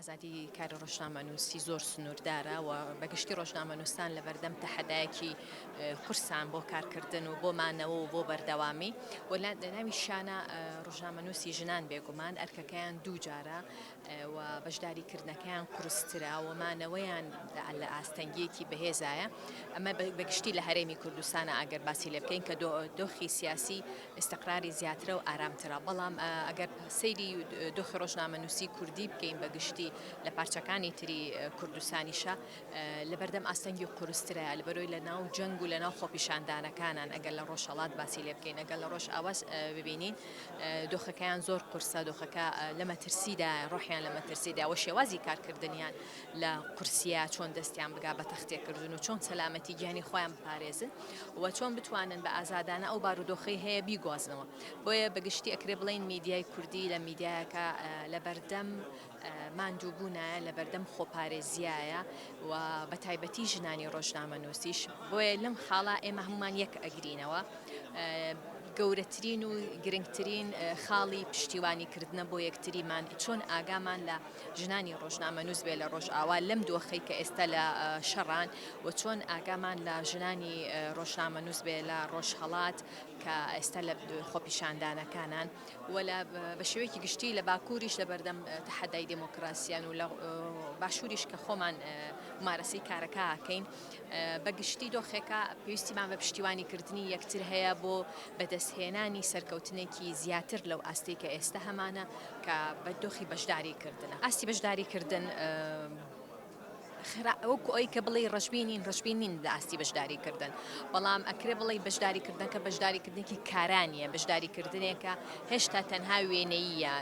ئازادی کاری ڕۆژنامەنووسی زۆر سنووردارە و بەگشتی ڕۆژنامەنووسان لە بەردەم تەحەدایەکی قورسان بۆ کارکردن و بۆمانەوە و بۆ بەردەوامی و لە ناوی شانە ڕۆژنامەنووسی ژنان بێگومان ئەرکەکەیان دوو جارە و بەشداریکردنەکەیان قورسترا ومانەوەیان لە ئاستەنگیەکی بەهێزایە ئەمە بەگشتی لە هەرێمی کوردستانە ئەگەر باسی لێ بکەین کە دۆخی سیاسی استقراری زیاترە و ئارامترە بەڵام ئەگەر سەیری دۆخی ڕۆژنامەنووسی کوردی بکەین بەگشتی لە پارچەکانی تری کوردستانیشە لە بەردەم ئاستەنگی قورسترە لەبەرۆی لە ناو جەنگ و لە ناو خۆپیشاندانەکانان ئەگەر لە ڕۆژهەڵات باسی لێ بکەین ئەگەر لە ڕۆژ ئاواز ببینین دۆخەکەیان زۆر قورسە دۆخەکە لە مەترسیدا ڕۆحیان لە مەترسیدا و شێوازی کارکردنیان لە قورسیا چۆن دەستیان بگا بە تەختێکردن و چۆن سەلامەتی گیانی خۆیان بپارێزن و چۆن بتوانن بە ئازادانە ئەو بارودۆخەی هەیە بیگوازنەوە بۆیە بەگشتی ئەکرێ بڵین میدیای کوردی لە میدیایەکە لە بەردەم ماندووبوونە لە بەردەم خۆپارێزیایە و بە تایبەتی ژنانی ڕۆژنامەنووسیش بۆیە لەم خاڵا ئێمە هەمومان یەک ئەگرینەوە گەورەترین و گرنگترین خاڵی پشتیوانیکردنە بۆ یەکتریمان چۆن ئاگامان لە ژنانی ڕۆژنامەنووس بێ لە ڕۆژ ئاوا لەم دۆخەی کە ئێستا لە شەڕان و چۆن ئاگامان لە ژنانی ڕۆژنامەنووس بێ لە ڕۆژهەڵات کە ئێستا لە خۆپیشاندانەکانان ولا بە شێوەیەکی گشتی لە باکووریش لە بەردەم تەحەدای دموکراسیان و لە باشووریش کە خۆمان مارەسەی کارەکە ئاکەین بەگشتی دۆخێکە پێویستیمان بە پشتیوانیکردنی یەکتر هەیە بۆ بەدەستهێنانی سەرکەوتنێکی زیاتر لەو ئاستی کە ئێستا هەمانە کە بە دۆخی بەشداریکردنە ئاستی بەشداریکردن وەکو ئەوی کە بڵێ ڕەشبینین لە ئاستی بەشداریکردن بەڵام ئەکرێ بڵێ بەشداریکردنەکە بەشداریکردنێکی کارانیە بەشداریکردنێکە هێشتا تەنها وێنەیە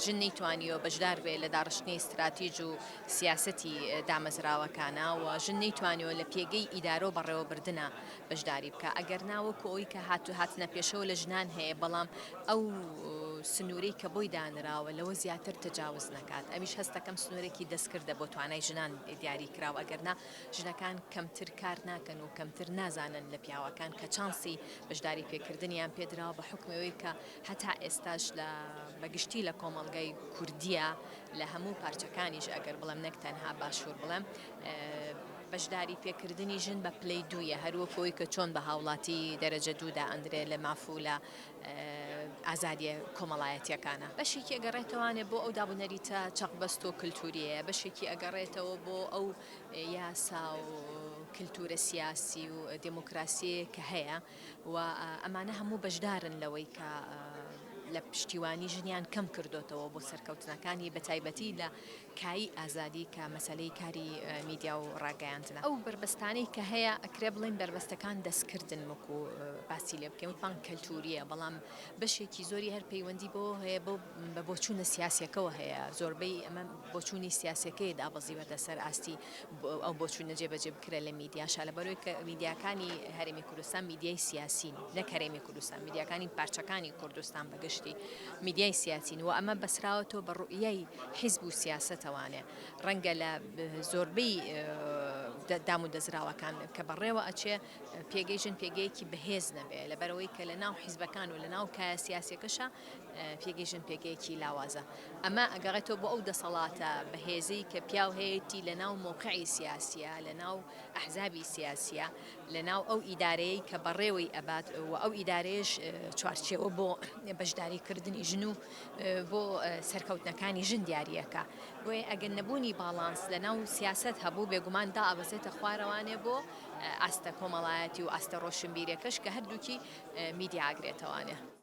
ژن نەیتوانیەوە بەشدار بێ لە داڕشتنی استراتیژ و سیاسەتی دامەزراوەکانە و ژن نەیتوانیەوە لە پێگەی ئیدارە و بەڕێوەبردنە بەشداری بکە ئەگەر ناوەکو ئەوی کە هاتنە پێشەوە لە ژنان هەیە بەڵام ئەو سنوورەی کە بۆی دانراوە لەوە زیاتر تەجاوز نەکات ئەمیش هەستەکەم سنوورێکی دەستکردە بۆ توانای ژنان دیاری کراوە ئەگەرنا ژنەکان کەمتر کار ناکەن و کەمتر نازانن لە پیاوەکان کە چانسی بەشداری پێکردنیان پێدراوە بە حکمەوەی کە هەتا ئێستاش لە بەگشتی لە کۆمەڵگەی کوردیە لە هەموو پارچەکانیش ئەگەر بڵێم نەک تەنها باشوور بڵێم بەشداری پێکردنی ژن بە پلەی دوویە هەروەکەوەی کە چۆن بە هاوڵاتی دەرەجە دوودا ئەندرێ لە مافولە ئازادیە کۆمەڵایەتیەکانە بەشێکی ئەگەڕێتەوانێ بۆ ئەو دابوونەریتە چەقبەست و کللتوریە بەشێکی ئەگەڕێتەوە بۆ ئەو یاسا و کللتورە سیاسی و دموکراسی کە هەیە و ئەمانە هەموو بەشدارن لەوەی کە لە پشتیوانی ژنیان کەم کردوتەوە بۆ سەرکەوتنەکانی بەتایبەتی لە کایی ئازادی کە مەسلەی کاری میدیا و ڕاگەیاندنە ئەو بربەستانەی کە هەیە ئەکرێ بڵین بربەستەکان دەستکردن وەکو باسی لێ بکەین وتمان کەلتوریە بەڵام بەشێکی زۆری هەر پەیوەندی بۆ هەیە بۆ بە بۆچوونە سیاسیەکەەوە هەیە زۆربەی ئەمە بۆچوونی سیاسەکەی دابەزیوەتە سەر ئاستی ئەو بۆچوونە جێبەجێ بکرێت لە میدیاشا لەبەرەوەی کە میدیاکانی هەرێمی کوردستان میدیای سیاسین نەک هەرێمی کوردستان میدیاکانی پارچەکانی کوردستان بەگشتی میدیای سیاسین و ئەمە بەسراوەتەوە بە ڕوئیەی حیزب و سیاسەتەوانێ ڕەنگە لە زۆربەی دام و دەزراوەکان کە بەڕێوە ئەچێ پێگەی ژن پێگەیەکی بەهێز نەبێ لەبەرەوەی کە لە ناو حیزبەکان و لە ناو کایە سیاسیەکەشە پێگەی ژن پێگەیەکی لاوازە ئەمە ئەگەڕێتەوە بۆ ئەو دەسەڵاتە بەهێزەی کە پیاو هەیەی لە ناو مۆقعی سیاسیە لە ناو ئەحزابی سیاسیە لە ناو ئەو ئیدارەیەی کە بەڕێوەی ئەبات و ئەو ئیدارەیەش چوارچێوە بۆ بەشداریکردنی ژن و بۆ سەرکەوتنەکانی ژن دیاریەکە بۆیە ئەگەر نەبوونی باڵانس لە ناو سیاست هەبوو بێگومان دا ئەبەزێتە خوارەوانێ بۆ ئاستە کۆمەڵایەتی و ئاستە ڕۆشنبیرەکەش کە هەردووکی میدیا ئاگرێتەوانێ